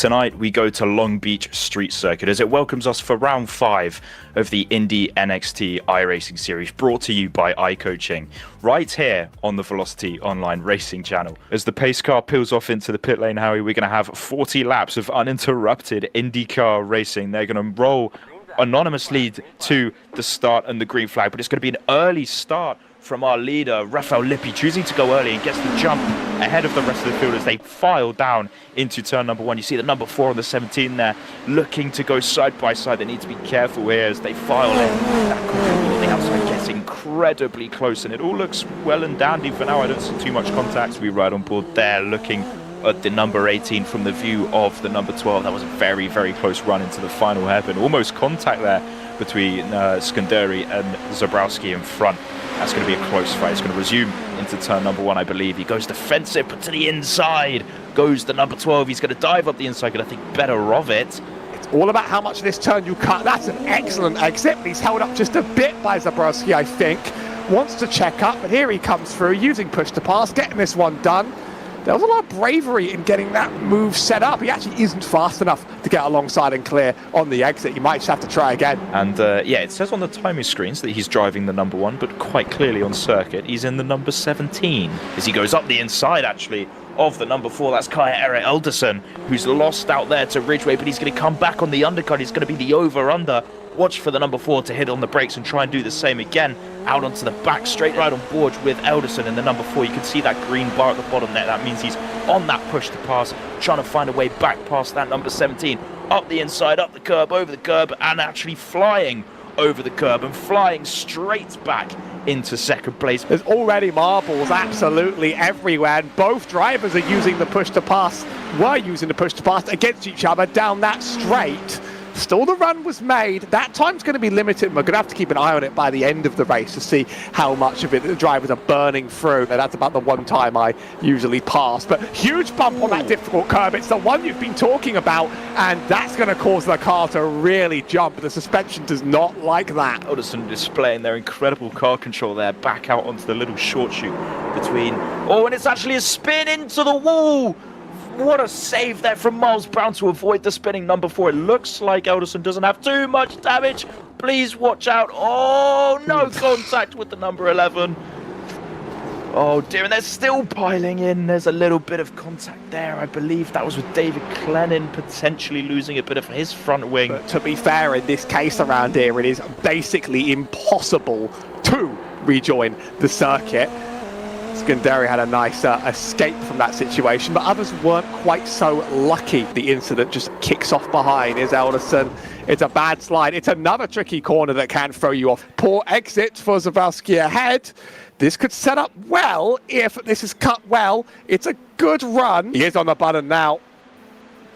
Tonight we go to Long Beach Street Circuit as it welcomes us for round 5 of the Indy NXT iRacing series, brought to you by iCoaching, right here on the Velocity Online Racing channel. As the pace car peels off into the pit lane, Howie, we're going to have 40 laps of uninterrupted IndyCar racing. They're going to roll anonymously to the start and the green flag, but it's going to be an early start from our leader, Raphael Lippi, choosing to go early and gets the jump ahead of the rest of the field as they file down into turn number 1. You see the number 4 on the 17 there, looking to go side by side. They need to be careful here as they file in. That corner on the outside gets incredibly close, and it all looks well and dandy for now. I don't see too much contact. We ride on board there, looking at the number 18 from the view of the number 12. That was a very, very close run into the final hairpin. Almost contact there between Skanderi and Zabrowski in front. That's going to be a close fight. It's going to resume into turn number 1, I believe. He goes defensive, but to the inside goes the number 12. He's going to dive up the inside, going to think better of it. It's all about how much of this turn you cut. That's an excellent exit. He's held up just a bit by Zabrowski, I think. Wants to check up, but here he comes through, using push to pass, getting this one done. There was a lot of bravery in getting that move set up. He actually isn't fast enough to get alongside and clear on the exit. You might just have to try again. And yeah, it says on the timing screens that he's driving the number 1, but quite clearly on circuit, he's in the number 17. As he goes up the inside, actually, of the number 4, that's Kaya Eric Elderson, who's lost out there to Ridgeway, but he's going to come back on the undercut. He's going to be the over-under. Watch for the number 4 to hit on the brakes and try and do the same again. Out onto the back straight, right on board with Elderson in the number 4. You can see that green bar at the bottom there. That means he's on that push to pass, trying to find a way back past that number 17. Up the inside, up the curb, over the curb, and actually flying over the curb and flying straight back into second place. There's already marbles absolutely everywhere, and both drivers are using the push to pass, were using the push to pass against each other down that straight. Still, the run was made. That time's going to be limited. We're going to have to keep an eye on it by the end of the race to see how much of it the drivers are burning through. And that's about the one time I usually pass. But huge bump on that difficult curb. It's the one you've been talking about, and that's going to cause the car to really jump. The suspension does not like that. Elderson displaying their incredible car control there, back out onto the little short chute between. Oh, and it's actually a spin into the wall. What a save there from Miles Brown to avoid the spinning number 4. It looks like Elderson doesn't have too much damage. Please watch out. Oh, no contact with the number 11. Oh dear, and they're still piling in. There's a little bit of contact there. I believe that was with David Clennon potentially losing a bit of his front wing. But to be fair, in this case around here, it is basically impossible to rejoin the circuit. Skanderi had a nice escape from that situation, but others weren't quite so lucky. The incident just kicks off behind. Here's Elderson. It's a bad slide. It's another tricky corner that can throw you off. Poor exit for Zabrowski ahead. This could set up well if this is cut well. It's a good run. He is on the button now.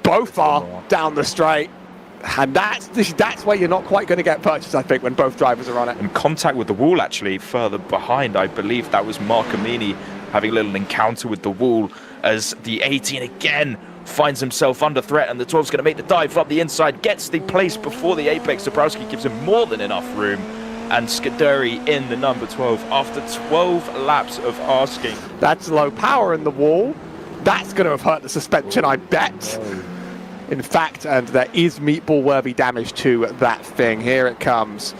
Both are down the straight. And that's where you're not quite going to get purchased, I think, when both drivers are on it. And contact with the wall, actually, further behind. I believe that was Mark Amini having a little encounter with the wall as the 18 again finds himself under threat, and the 12's going to make the dive up the inside, gets the place before the apex. Zabrowski gives him more than enough room, and Skanderi in the number 12 after 12 laps of asking. That's low power in the wall. That's going to have hurt the suspension, I bet. In fact, and there is meatball-worthy damage to that thing. Here it comes.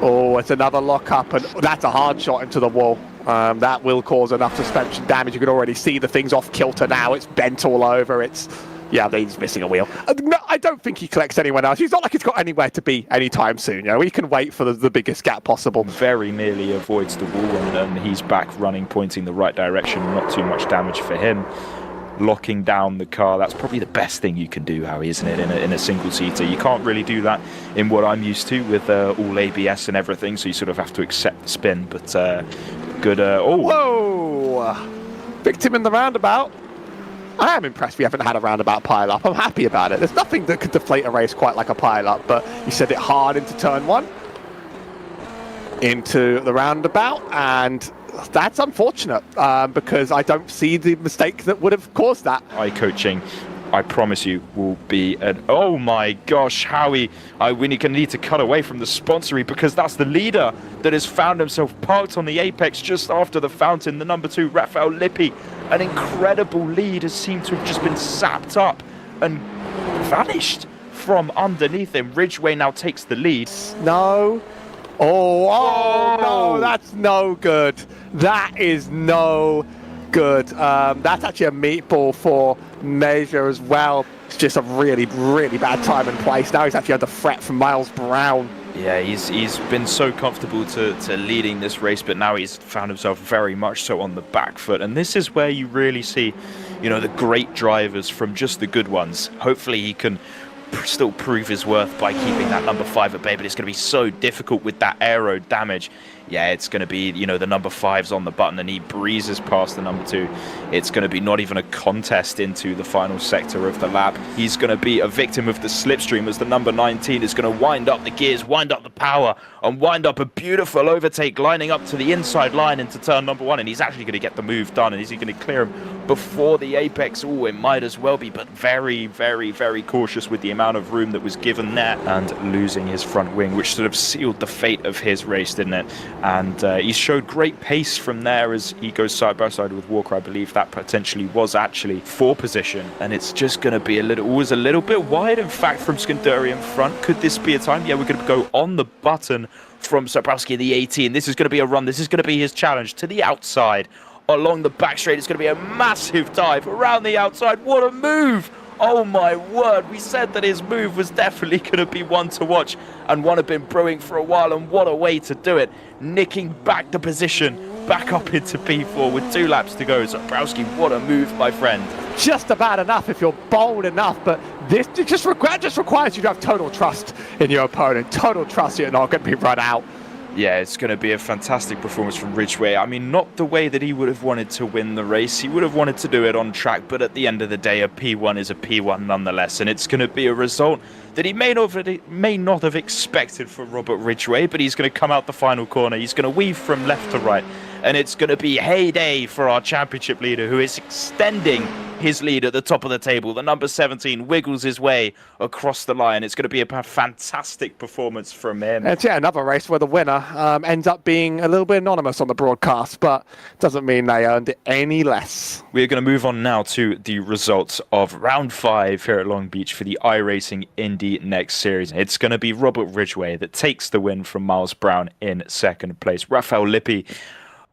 Oh, it's another lock-up, and that's a hard shot into the wall. That will cause enough suspension damage. You can already see the thing's off kilter now. It's bent all over. Yeah, he's missing a wheel. No, I don't think he collects anyone else. He's not like he's got anywhere to be anytime soon. You know, he can wait for the biggest gap possible. Very nearly avoids the wall, and he's back running, pointing the right direction. Not too much damage for him. Locking down the car, that's probably the best thing you can do, Howie, isn't it, in a single-seater? You can't really do that in what I'm used to with all ABS and everything, so you sort of have to accept the spin, but good... oh! Whoa! Victim in the roundabout. I am impressed we haven't had a roundabout pile-up. I'm happy about it. There's nothing that could deflate a race quite like a pile-up, but you said it hard into turn 1. Into the roundabout, and that's unfortunate because I don't see the mistake that would have caused that. iCoaching, I promise you, will be an... Oh my gosh, Howie, we need to cut away from the sponsory because that's the leader that has found himself parked on the apex just after the fountain. The number 2, Raphael Lippi. An incredible lead has seemed to have just been sapped up and vanished from underneath him. Ridgway now takes the lead. No. Oh, no, that's no good. That is no good. That's actually a meatball for Measure as well. It's just a really, really bad time and place. Now he's actually under threat from Miles Brown. Yeah, he's been so comfortable to leading this race, but now he's found himself very much so on the back foot. And this is where you really see, you know, the great drivers from just the good ones. Hopefully he can still prove his worth by keeping that number 5 at bay, but it's going to be so difficult with that aero damage. Yeah, it's going to be, you know, the number 5's on the button and he breezes past the number 2. It's going to be not even a contest into the final sector of the lap. He's going to be a victim of the slipstream as the number 19 is going to wind up the gears, wind up the power, and wind up a beautiful overtake lining up to the inside line into turn number 1. And he's actually going to get the move done. And is he going to clear him before the apex? Oh, it might as well be, but very, very, very cautious with the amount of room that was given there, and losing his front wing, which sort of sealed the fate of his race, didn't it? And he showed great pace from there as he goes side by side with Walker. I believe that potentially was actually for position, and it's just going to be a little bit wide, in fact, from Scanduri in front. Could this be a time? Yeah, we're going to go on the button from Zabrowski, the 18. This is going to be a run. This is going to be his challenge to the outside along the back straight. It's going to be a massive dive around the outside. What a move! Oh my word, we said that his move was definitely going to be one to watch, and one had been brewing for a while, and what a way to do it. Nicking back the position, back up into P4 with 2 laps to go. Zabrowski, what a move, my friend. Just about enough if you're bold enough, but this just requires you to have total trust in your opponent, total trust you're not going to be run out. Yeah, it's going to be a fantastic performance from Ridgway. I mean, not the way that he would have wanted to win the race. He would have wanted to do it on track, but at the end of the day, a P1 is a P1 nonetheless, and it's going to be a result that he may not have expected for Robert Ridgway, but he's going to come out the final corner. He's going to weave from left to right, and it's going to be heyday for our championship leader, who is extending his lead at the top of the table. The number 17 wiggles his way across the line. It's going to be a fantastic performance from him. It's another race where the winner ends up being a little bit anonymous on the broadcast, but doesn't mean they earned it any less. We're going to move on now to the results of round 5 here at Long Beach for the iRacing Indy NXT series. It's going to be Robert Ridgway that takes the win from Miles Brown in second place. Rafael Lippi,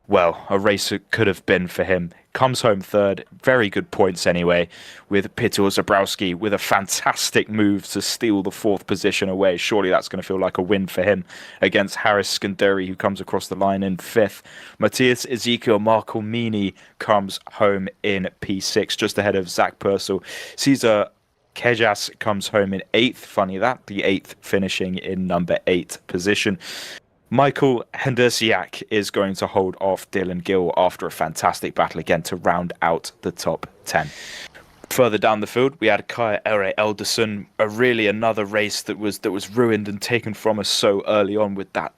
well, a race it could have been for him. Comes home third, very good points anyway, with Piotr Zabrowski with a fantastic move to steal the 4th position away. Surely that's going to feel like a win for him against Harris Scanduri, who comes across the line in 5th. Matthias Ezekiel Marcolmini comes home in P6, just ahead of Zach Purcell. Cesar Kejas comes home in 8th, funny that, the 8th finishing in number 8 position. Michael Hendersiak is going to hold off Dylan Gill after a fantastic battle again to round out the top 10. Further down the field, we had Kaya Ere Elderson, another race that was ruined and taken from us so early on with that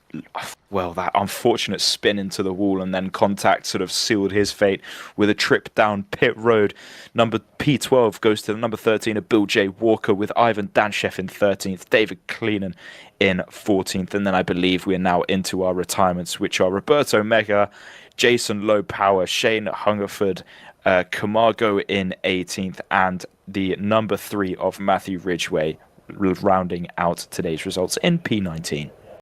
unfortunate spin into the wall, and then contact sort of sealed his fate with a trip down pit road. Number P12 goes to the number 13 of Bill J. Walker, with Ivan Danshev in 13th, David Kleenan in 14th, and then I believe we're now into our retirements, which are Roberto Mega, Jason Low Power, Shane Hungerford, Camargo in 18th, and the number 3 of Matthew Ridgway rounding out today's results in P19.